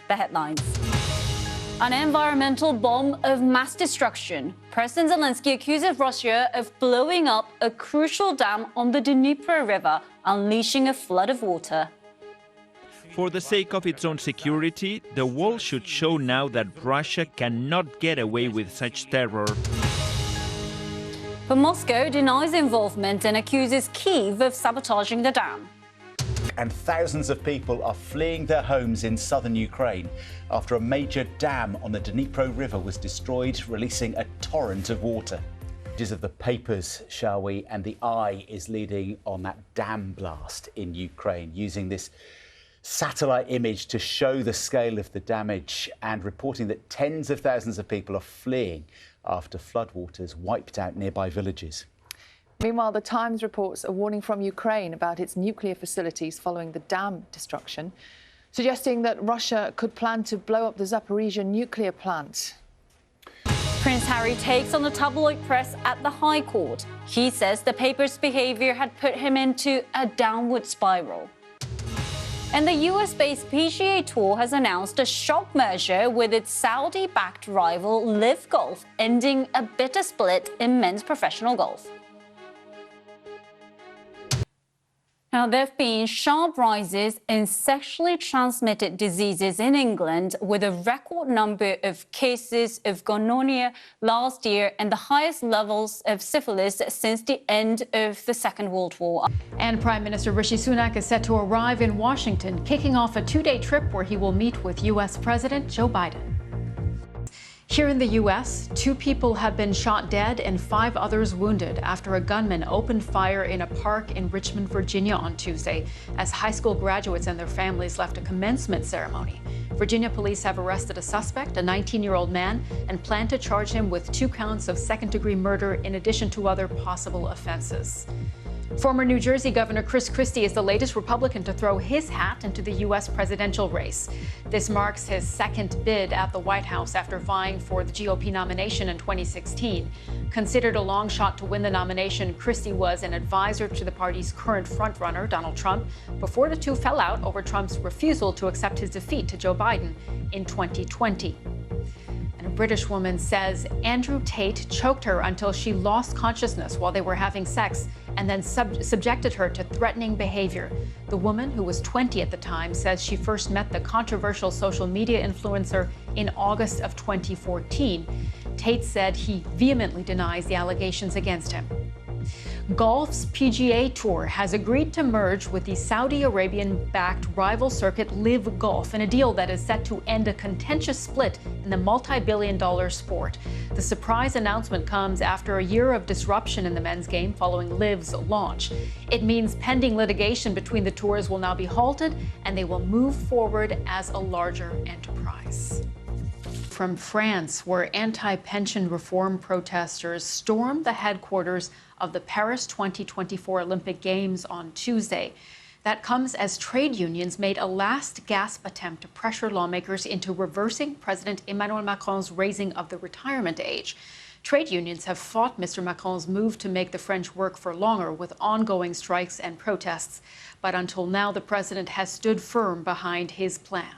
The headlines. An environmental bomb of mass destruction. President Zelensky accuses Russia of blowing up a crucial dam on the Dnipro River, unleashing a flood of water. For the sake of its own security, the world should show now that Russia cannot get away with such terror. But Moscow denies involvement and accuses Kyiv of sabotaging the dam. And thousands of people are fleeing their homes in southern Ukraine after a major dam on the Dnipro River was destroyed, releasing a torrent of water. Images of the papers, shall we? And the Eye is leading on that dam blast in Ukraine, using this satellite image to show the scale of the damage and reporting that tens of thousands of people are fleeing after floodwaters wiped out nearby villages. Meanwhile, The Times reports a warning from Ukraine about its nuclear facilities following the dam destruction, suggesting that Russia could plan to blow up the Zaporizhzhia nuclear plant. Prince Harry takes on the tabloid press at the High Court. He says the paper's behaviour had put him into a downward spiral. And the US-based PGA Tour has announced a shock merger with its Saudi-backed rival LIV Golf, ending a bitter split in men's professional golf. Now, there have been sharp rises in sexually transmitted diseases in England, with a record number of cases of gonorrhea last year and the highest levels of syphilis since the end of the Second World War. And Prime Minister Rishi Sunak is set to arrive in Washington, kicking off a two-day trip where he will meet with U.S. President Joe Biden. Here in the U.S., 2 people have been shot dead and 5 others wounded after a gunman opened fire in a park in Richmond, Virginia on Tuesday as high school graduates and their families left a commencement ceremony. Virginia police have arrested a suspect, a 19-year-old man, and plan to charge him with 2 counts of second-degree murder in addition to other possible offenses. Former New Jersey Governor Chris Christie is the latest Republican to throw his hat into the U.S. presidential race. This marks his second bid at the White House after vying for the GOP nomination in 2016. Considered a long shot to win the nomination, Christie was an advisor to the party's current frontrunner, Donald Trump, before the two fell out over Trump's refusal to accept his defeat to Joe Biden in 2020. A British woman says Andrew Tate choked her until she lost consciousness while they were having sex and then subjected her to threatening behavior. The woman, who was 20 at the time, says she first met the controversial social media influencer in August of 2014. Tate said he vehemently denies the allegations against him. Golf's PGA Tour has agreed to merge with the Saudi Arabian-backed rival circuit LIV Golf in a deal that is set to end a contentious split in the multi-billion-dollar sport. The surprise announcement comes after a year of disruption in the men's game following LIV's launch. It means pending litigation between the tours will now be halted, and they will move forward as a larger enterprise. From France, where anti-pension reform protesters stormed the headquarters of the Paris 2024 Olympic Games on Tuesday. That comes as trade unions made a last-gasp attempt to pressure lawmakers into reversing President Emmanuel Macron's raising of the retirement age. Trade unions have fought Mr. Macron's move to make the French work for longer with ongoing strikes and protests. But until now, the president has stood firm behind his plan.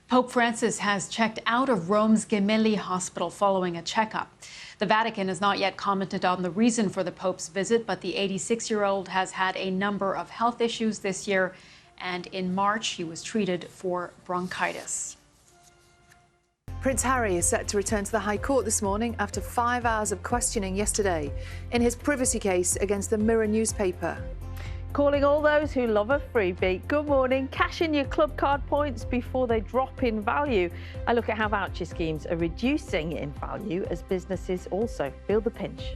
Pope Francis has checked out of Rome's Gemelli Hospital following a checkup. The Vatican has not yet commented on the reason for the Pope's visit, but the 86-year-old has had a number of health issues this year, and in March he was treated for bronchitis. Prince Harry is set to return to the High Court this morning after 5 hours of questioning yesterday in his privacy case against the Mirror newspaper. Calling all those who love a freebie. Good morning. Cash in your club card points before they drop in value. I look at how voucher schemes are reducing in value as businesses also feel the pinch.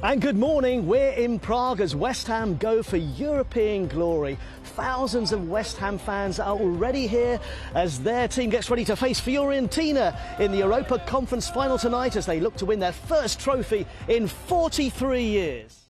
And good morning. We're in Prague as West Ham go for European glory. Thousands of West Ham fans are already here as their team gets ready to face Fiorentina in the Europa Conference final tonight as they look to win their first trophy in 43 years.